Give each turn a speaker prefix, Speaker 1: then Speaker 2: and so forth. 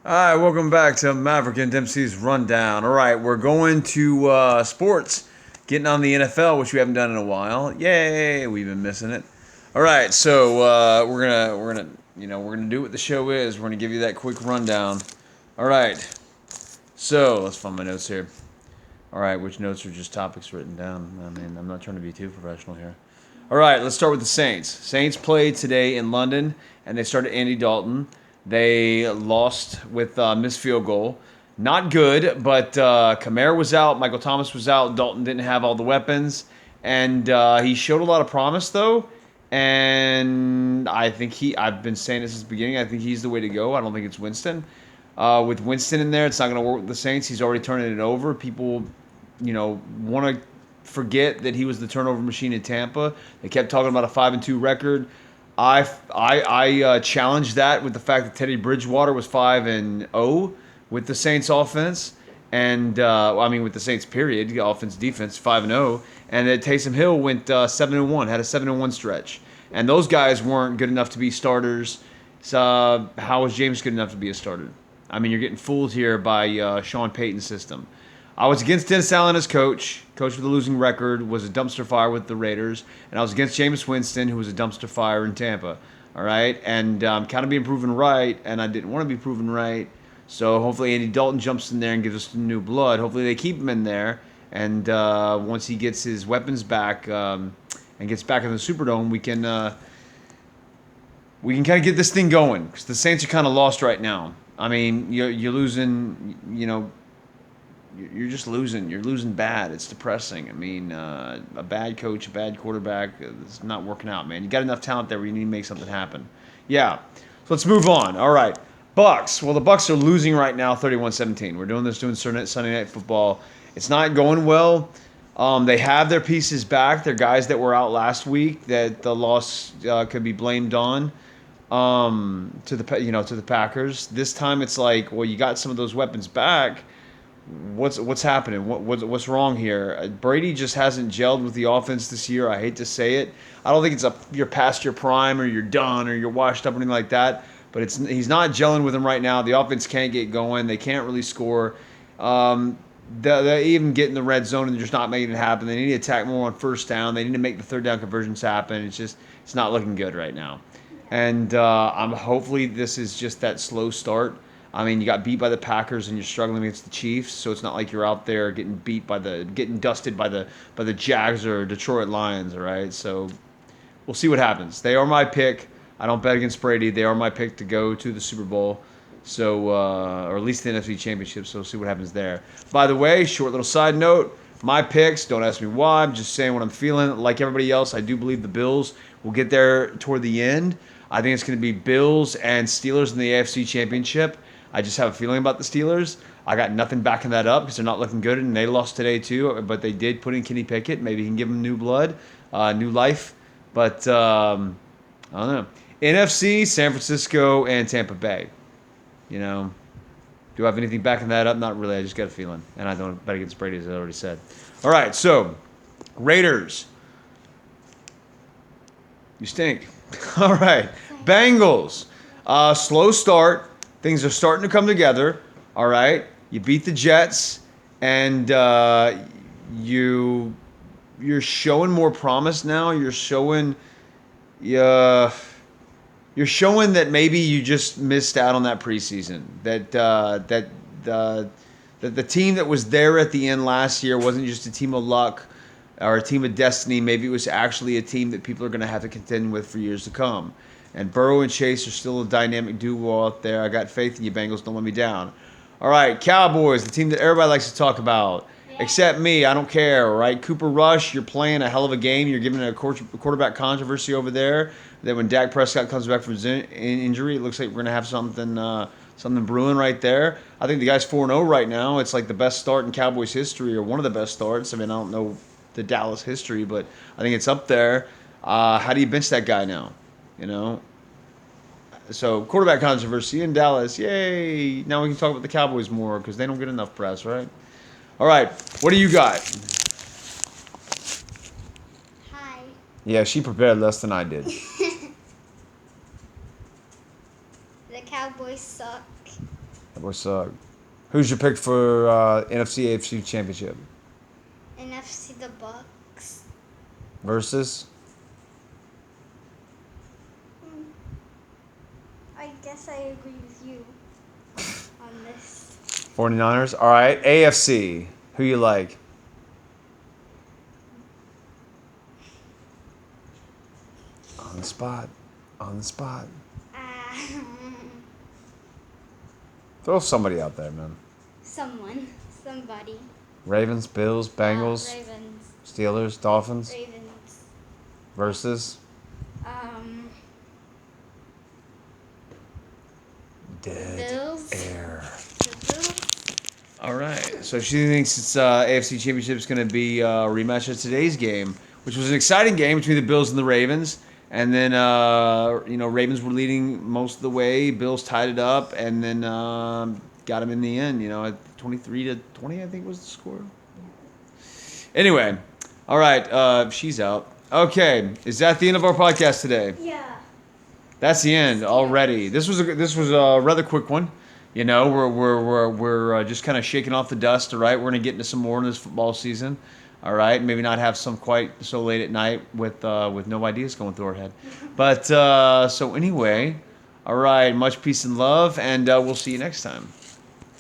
Speaker 1: All right, welcome back to Maverick and Dempsey's Rundown. All right, we're going to sports, getting on the NFL, which we haven't done in a while. Yay, we've been missing it. All right, so we're gonna do what the show is. We're gonna give you that quick rundown. All right, so let's find my notes here. All right, which notes are just topics written down? I mean, I'm not trying to be too professional here. All right, let's start with the Saints. Saints played today in London, and they started Andy Dalton. They lost with missed field goal. Not good, but Kamara was out, Michael Thomas was out, Dalton didn't have all the weapons, and he showed a lot of promise though. And I've been saying this since the beginning. I think he's the way to go. I don't think it's Winston. With Winston in there, it's not going to work with the Saints. He's already turning it over. People, want to forget that he was the turnover machine in Tampa. They kept talking about a 5-2 record. I challenged that with the fact that Teddy Bridgewater was 5-0 with the Saints offense, and with the Saints period, the offense defense 5-0, and that Taysom Hill went 7-1, had a 7-1 stretch, and those guys weren't good enough to be starters. So how was James good enough to be a starter? I mean, you're getting fooled here by Sean Payton's system. I was against Dennis Allen as coach with a losing record, was a dumpster fire with the Raiders, and I was against Jameis Winston, who was a dumpster fire in Tampa. All right, and kind of being proven right, and I didn't want to be proven right. So hopefully Andy Dalton jumps in there and gives us some new blood. Hopefully they keep him in there, and once he gets his weapons back and gets back in the Superdome, we can kind of get this thing going because the Saints are kind of lost right now. I mean, you're losing, you're just losing. You're losing bad. It's depressing. I mean, a bad coach, a bad quarterback, it's not working out, man. You got enough talent there where you need to make something happen. Yeah. So let's move on. All right. Bucks. Well, the Bucks are losing right now, 31-17. We're doing Sunday Night Football. It's not going well. They have their pieces back. They're guys that were out last week that the loss could be blamed on to the Packers. This time it's like, well, you got some of those weapons back. What's happening? What's wrong here? Brady just hasn't gelled with the offense this year. I hate to say it. I don't think you're past your prime or you're done or you're washed up or anything like that. But he's not gelling with them right now. The offense can't get going. They can't really score. They even get in the red zone and they're just not making it happen. They need to attack more on first down. They need to make the third down conversions happen. It's not looking good right now. And I'm hopefully this is just that slow start. I mean, you got beat by the Packers and you're struggling against the Chiefs, so it's not like you're out there getting dusted by the Jags or Detroit Lions, all right? So we'll see what happens. They are my pick. I don't bet against Brady. They are my pick to go to the Super Bowl, so or at least the NFC Championship. So we'll see what happens there. By the way, short little side note: my picks. Don't ask me why. I'm just saying what I'm feeling. Like everybody else, I do believe the Bills will get there toward the end. I think it's going to be Bills and Steelers in the AFC Championship. I just have a feeling about the Steelers. I got nothing backing that up because they're not looking good, and they lost today too. But they did put in Kenny Pickett. Maybe he can give them new blood, new life. But I don't know. NFC, San Francisco, and Tampa Bay. You know, do I have anything backing that up? Not really. I just got a feeling, and I don't bet against Brady, as I already said. All right, so Raiders, you stink. All right, Bengals, slow start. Things are starting to come together. All right, you beat the Jets, and you're showing more promise now. Yeah, you're showing that maybe you just missed out on that preseason. That the team that was there at the end last year wasn't just a team of luck or a team of destiny. Maybe it was actually a team that people are going to have to contend with for years to come. And Burrow and Chase are still a dynamic duo out there. I got faith in you, Bengals. Don't let me down. All right, Cowboys, the team that everybody likes to talk about, except me. I don't care, all right? Cooper Rush, you're playing a hell of a game. You're giving a quarterback controversy over there. That when Dak Prescott comes back from his injury, it looks like we're going to have something brewing right there. I think the guy's 4-0 right now. It's like the best start in Cowboys history, or one of the best starts. I mean, I don't know the Dallas history, but I think it's up there. How do you bench that guy now? You know, so quarterback controversy in Dallas. Yay! Now we can talk about the Cowboys more because they don't get enough press, right? All right, what do you got?
Speaker 2: Hi.
Speaker 1: Yeah, she prepared less than I did.
Speaker 2: The Cowboys suck.
Speaker 1: The What's who's your pick for NFC AFC Championship?
Speaker 2: NFC the Bucks.
Speaker 1: Versus?
Speaker 2: I guess I agree with you on this.
Speaker 1: 49ers? All right. AFC. Who you like? On the spot. On the spot. Throw somebody out there, man.
Speaker 2: Somebody.
Speaker 1: Ravens, Bills, Bengals,
Speaker 2: Ravens.
Speaker 1: Steelers, Dolphins.
Speaker 2: Ravens.
Speaker 1: Versus? Dead
Speaker 2: Bills.
Speaker 1: air.
Speaker 2: The Bills.
Speaker 1: All right. So she thinks it's AFC Championship is going to be a rematch of today's game, which was an exciting game between the Bills and the Ravens. And then, Ravens were leading most of the way. Bills tied it up, and then got them in the end. At 23-20, I think was the score. Anyway, all right. She's out. Okay, is that the end of our podcast today?
Speaker 2: Yeah.
Speaker 1: That's the end already. This was a rather quick one. We're just kind of shaking off the dust. All right, we're gonna get into some more in this football season. All right, maybe not have some quite so late at night with no ideas going through our head. But so anyway, all right. Much peace and love, and we'll see you next time.